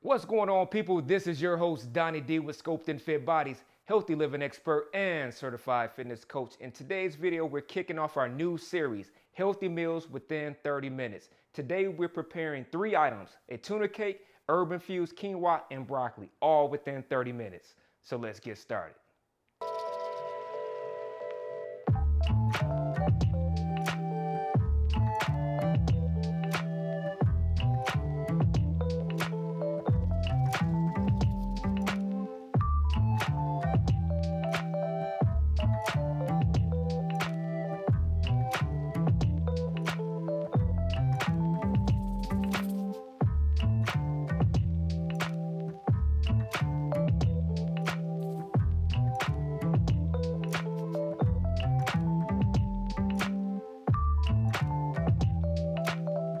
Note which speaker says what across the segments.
Speaker 1: What's going on, people? This is your host, Donnie D with Sculpting Fit Bodies, healthy living expert and certified fitness coach. In today's video, we're kicking off our new series, Healthy Meals Within 30 Minutes. Today, we're preparing 3 items, a tuna cake, herb-infused quinoa, and broccoli, all within 30 minutes. So let's get started.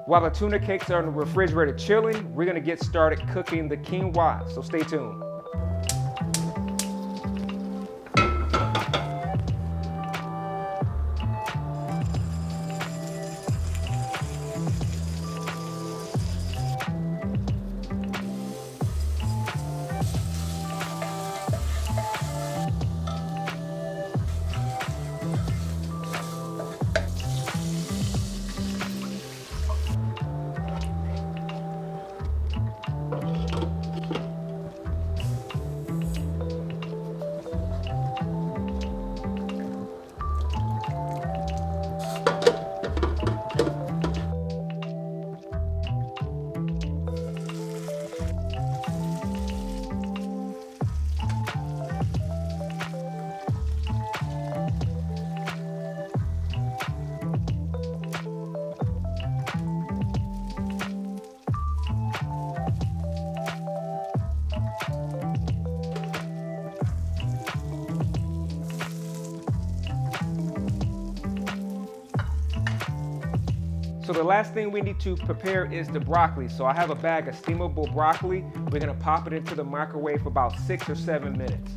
Speaker 1: While the tuna cakes are in the refrigerator chilling, we're gonna get started cooking the quinoa, so stay tuned. So the last thing we need to prepare is the broccoli. So I have a bag of steamable broccoli. We're gonna pop it into the microwave for about 6 or 7 minutes.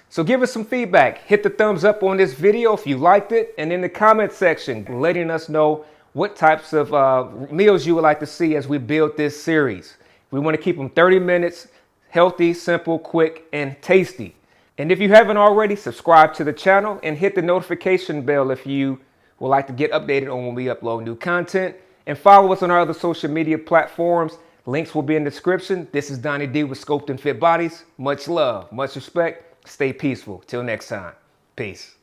Speaker 1: So give us some feedback. Hit the thumbs up on this video if you liked it, and in the comment section, letting us know what types of meals you would like to see as we build this series. We want to keep them 30 minutes, healthy, simple, quick, and tasty. And if you haven't already, subscribe to the channel and hit the notification bell if you would like to get updated on when we upload new content. And follow us on our other social media platforms. Links will be in the description. This is Donnie D with Sculpting Fit Bodies. Much love, much respect. Stay peaceful. Till next time. Peace.